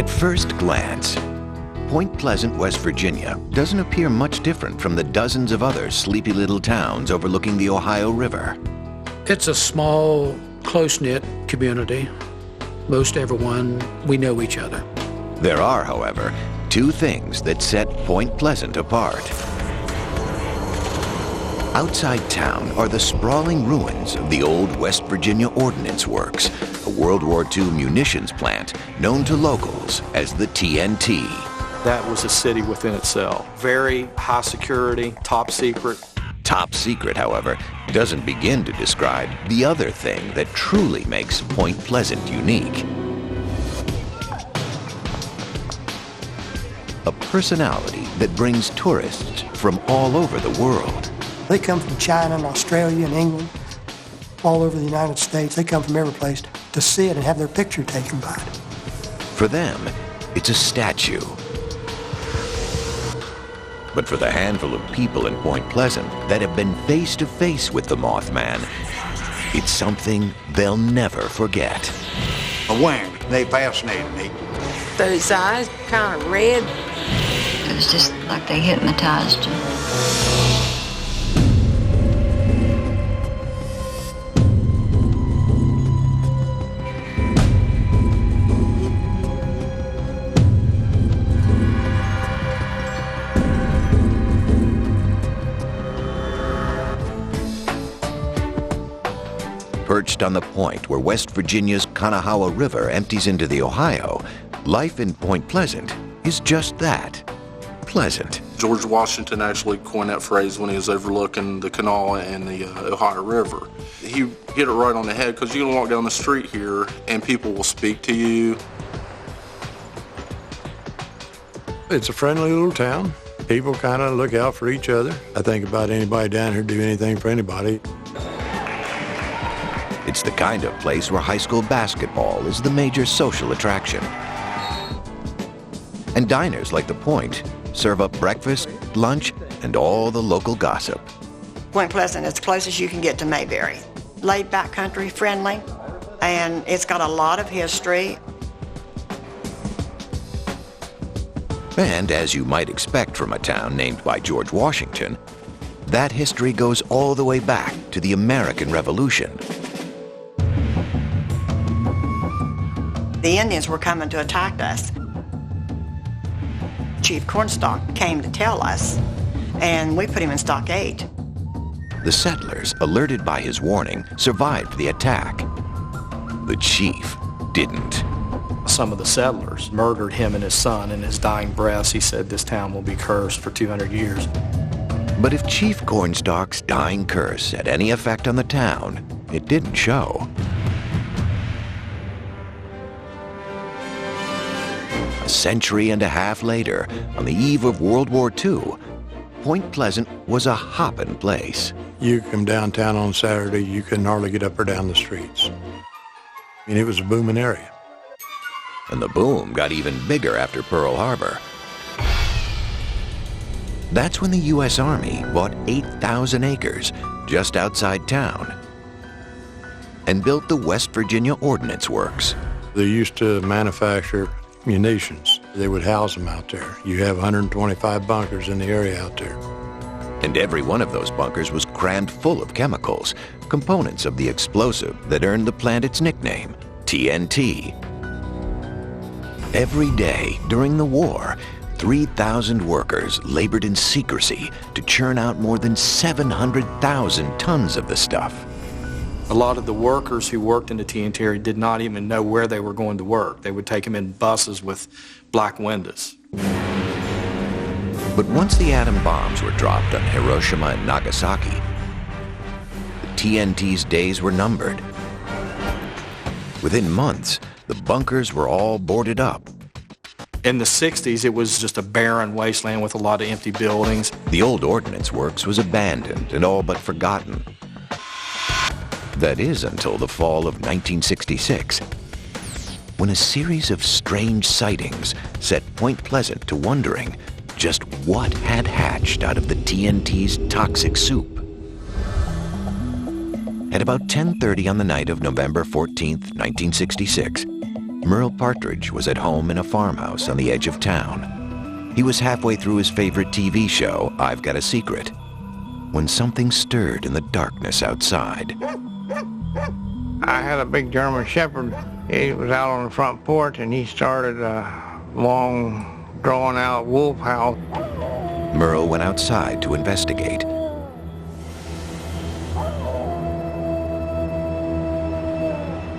At first glance, Point Pleasant, West Virginia doesn't appear much different from the dozens of other sleepy little towns overlooking the Ohio River. It's a small, close-knit community. Most everyone, we know each other. There are, however, two things that set Point Pleasant apart. Outside town are the sprawling ruins of the old West Virginia Ordnance Works, a World War II munitions plant known to locals as the TNT. That was a city within itself. Very high security, top secret. Top secret, however, doesn't begin to describe the other thing that truly makes Point Pleasant unique. A personality that brings tourists from all over the world. They come from China and Australia and England, all over the United States. They come from every place to see it and have their picture taken by it. For them, it's a statue. But for the handful of people in Point Pleasant that have been face to face with the Mothman, it's something they'll never forget. A wing, they fascinated me. Those eyes kind of red. It was just like they hypnotized you. Perched on the point where West Virginia's Kanawha River empties into the Ohio, life in Point Pleasant is just that, pleasant. George Washington actually coined that phrase when he was overlooking the Kanawha and the Ohio River. He hit it right on the head because you can walk down the street here and people will speak to you. It's a friendly little town. People kind of look out for each other. I think about anybody down here do anything for anybody. It's the kind of place where high school basketball is the major social attraction. And diners like The Point serve up breakfast, lunch, and all the local gossip. Point Pleasant is as close as you can get to Mayberry. Laid back country, friendly, and it's got a lot of history. And as you might expect from a town named by George Washington, that history goes all the way back to the American Revolution. The Indians were coming to attack us. Chief Cornstalk came to tell us, and we put him in stockade. The settlers, alerted by his warning, survived the attack. The chief didn't. Some of the settlers murdered him and his son. In his dying breaths, he said this town will be cursed for 200 years. But if Chief Cornstalk's dying curse had any effect on the town, it didn't show. A century and a half later, on the eve of World War II, Point Pleasant was a hoppin' place. You come downtown on Saturday, you couldn't hardly get up or down the streets. I mean, it was a booming area. And the boom got even bigger after Pearl Harbor. That's when the U.S. Army bought 8,000 acres just outside town and built the West Virginia Ordnance Works. They used to manufacture munitions. They would house them out there. You have 125 bunkers in the area out there. And every one of those bunkers was crammed full of chemicals, components of the explosive that earned the plant its nickname, TNT. Every day during the war, 3,000 workers labored in secrecy to churn out more than 700,000 tons of the stuff. A lot of the workers who worked in the TNT area did not even know where they were going to work. They would take them in buses with black windows. But once the atom bombs were dropped on Hiroshima and Nagasaki, the TNT's days were numbered. Within months, the bunkers were all boarded up. In the 60s, it was just a barren wasteland with a lot of empty buildings. The old Ordnance Works was abandoned and all but forgotten. That is until the fall of 1966, when a series of strange sightings set Point Pleasant to wondering just what had hatched out of the TNT's toxic soup. At about 10:30 on the night of November 14th, 1966, Merle Partridge was at home in a farmhouse on the edge of town. He was halfway through his favorite TV show, I've Got a Secret, when something stirred in the darkness outside. I had a big German Shepherd. He was out on the front porch, and he started a long, drawn-out wolf howl. Merle went outside to investigate.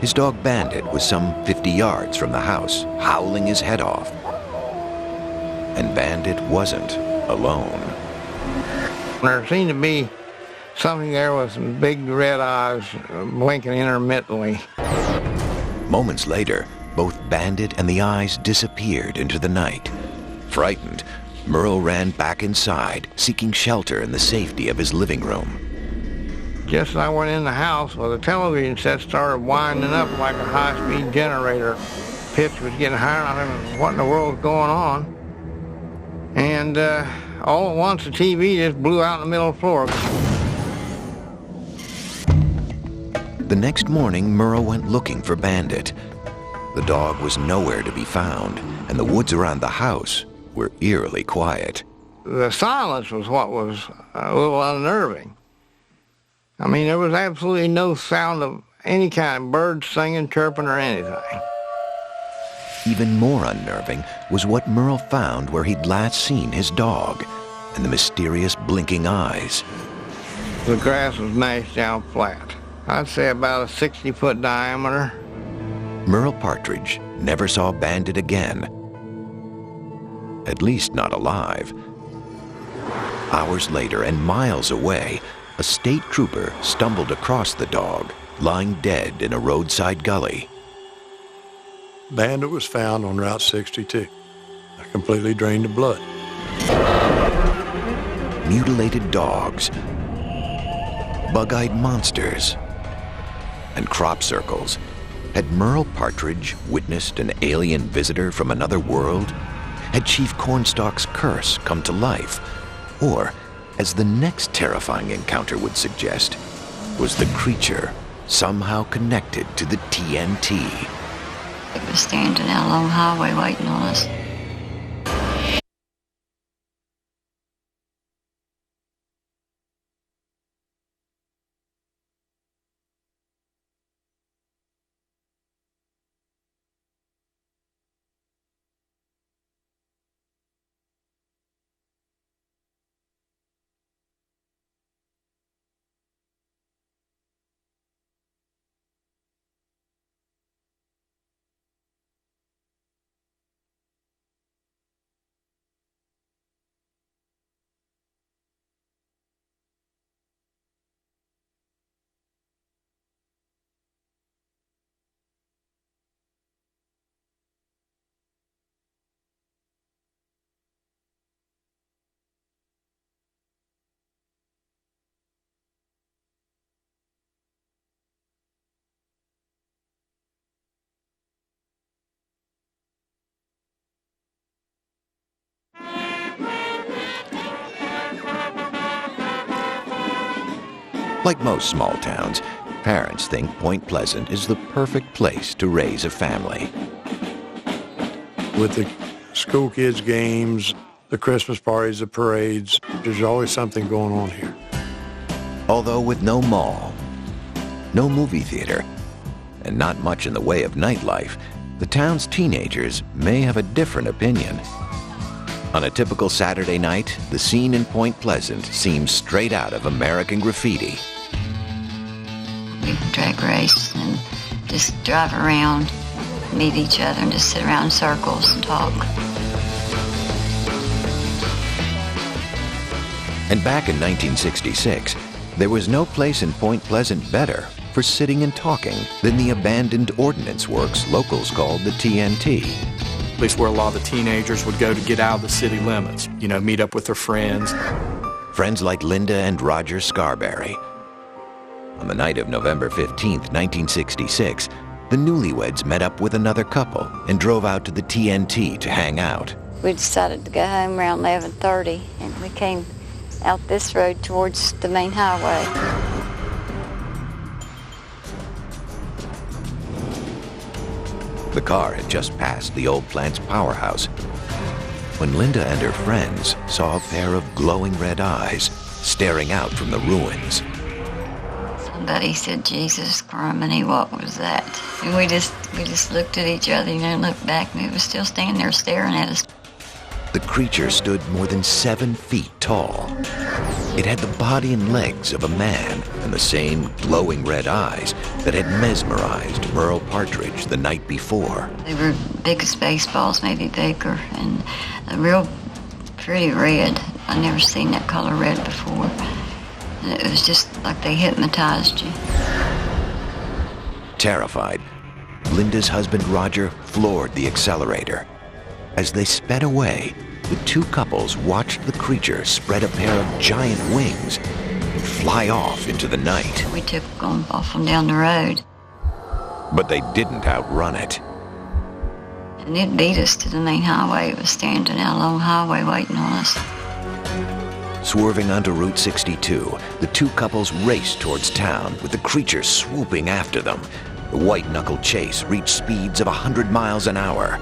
His dog Bandit was some 50 yards from the house, howling his head off. And Bandit wasn't alone. There seemed to be something there with some big red eyes blinking intermittently. Moments later, both Bandit and the eyes disappeared into the night. Frightened, Merle ran back inside, seeking shelter in the safety of his living room. Just as I went in the house, well, the television set started winding up like a high-speed generator. Pitch was getting higher, and I didn't know what in the world was going on. And all at once, the TV just blew out in the middle of the floor. The next morning, Merle went looking for Bandit. The dog was nowhere to be found, and the woods around the house were eerily quiet. The silence was what was a little unnerving. I mean, there was absolutely no sound of any kind, birds singing, chirping, or anything. Even more unnerving was what Merle found where he'd last seen his dog, and the mysterious blinking eyes. The grass was mashed down flat. I'd say about a 60-foot diameter. Merle Partridge never saw Bandit again. At least not alive. Hours later and miles away, a state trooper stumbled across the dog, lying dead in a roadside gully. Bandit was found on Route 62, completely drained of blood. Mutilated dogs, bug-eyed monsters, and crop circles. Had Merle Partridge witnessed an alien visitor from another world? Had Chief Cornstalk's curse come to life? Or, as the next terrifying encounter would suggest, was the creature somehow connected to the TNT? It was standing out along the highway waiting on us. Like most small towns, parents think Point Pleasant is the perfect place to raise a family. With the school kids' games, the Christmas parties, the parades, there's always something going on here. Although with no mall, no movie theater, and not much in the way of nightlife, the town's teenagers may have a different opinion. On a typical Saturday night, the scene in Point Pleasant seems straight out of American Graffiti. We drag race and just drive around, meet each other, and just sit around in circles and talk. And back in 1966, there was no place in Point Pleasant better for sitting and talking than the abandoned ordnance works locals called the TNT. At least where a lot of the teenagers would go to get out of the city limits, you know, meet up with their friends. Friends like Linda and Roger Scarberry. On the night of November 15th, 1966, the newlyweds met up with another couple and drove out to the TNT to hang out. We decided to go home around 11:30, and we came out this road towards the main highway. The car had just passed the old plant's powerhouse when Linda and her friends saw a pair of glowing red eyes staring out from the ruins. Somebody said, "Jesus Criminy, what was that?" And we just looked at each other, looked back, and it was still standing there staring at us. The creature stood more than 7 feet tall. It had the body and legs of a man and the same glowing red eyes that had mesmerized Merle Partridge the night before. They were big as baseballs, maybe bigger, and a real pretty red. I'd never seen that color red before. And it was just like they hypnotized you. Terrified, Linda's husband Roger floored the accelerator. As they sped away, the two couples watched the creature spread a pair of giant wings and fly off into the night. We took them off and down the road. But they didn't outrun it. And it beat us to the main highway. It was standing out along the highway waiting on us. Swerving onto Route 62, the two couples raced towards town with the creature swooping after them. The white-knuckle chase reached speeds of 100 miles an hour.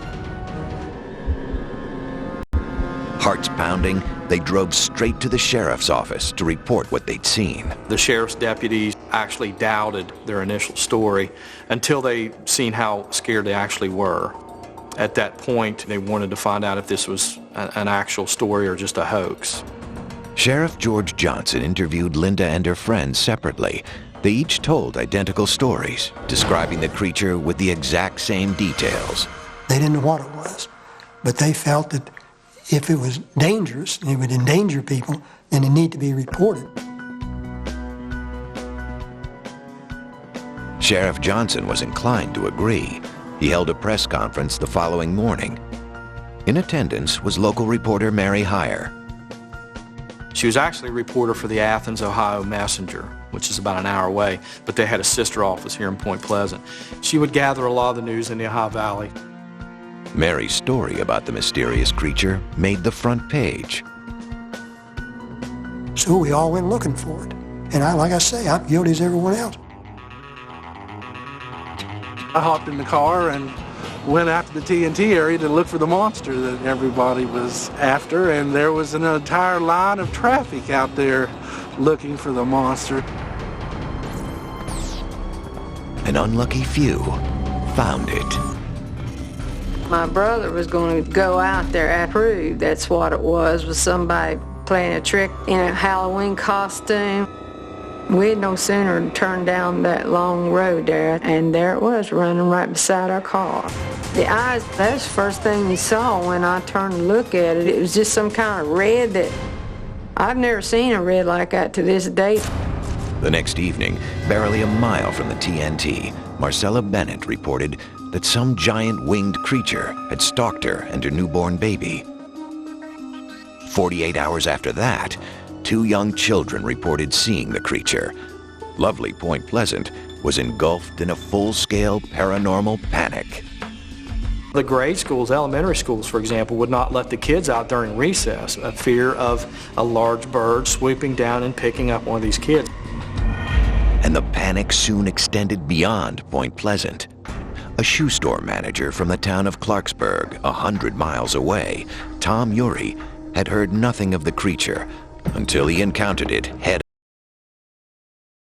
Hearts pounding, they drove straight to the sheriff's office to report what they'd seen. The sheriff's deputies actually doubted their initial story until they seen how scared they actually were. At that point, they wanted to find out if this was an actual story or just a hoax. Sheriff George Johnson interviewed Linda and her friends separately. They each told identical stories, describing the creature with the exact same details. They didn't know what it was, but they felt that if it was dangerous and it would endanger people, then it needed to be reported. Sheriff Johnson was inclined to agree. He held a press conference the following morning. In attendance was local reporter Mary Heyer. She was actually a reporter for the Athens, Ohio Messenger, which is about an hour away, but they had a sister office here in Point Pleasant. She would gather a lot of the news in the Ohio Valley. Mary's story about the mysterious creature made the front page. So we all went looking for it. And like I say, I'm guilty as everyone else. I hopped in the car and went out to the TNT area to look for the monster that everybody was after, and there was an entire line of traffic out there looking for the monster. An unlucky few found it. My brother was going to go out there and prove that's what it was somebody playing a trick in a Halloween costume. We had no sooner turned down that long road there, and there it was running right beside our car. The eyes, that was the first thing we saw when I turned to look at it. It was just some kind of red that I've never seen a red like that to this day. The next evening, barely a mile from the TNT, Marcella Bennett reported that some giant winged creature had stalked her and her newborn baby. 48 hours after that, 2 young children reported seeing the creature. Lovely Point Pleasant was engulfed in a full-scale paranormal panic. The grade schools, elementary schools, for example, would not let the kids out during recess, a fear of a large bird swooping down and picking up one of these kids. And the panic soon extended beyond Point Pleasant. A shoe store manager from the town of Clarksburg, 100 miles away, Tom Urey, had heard nothing of the creature until he encountered it head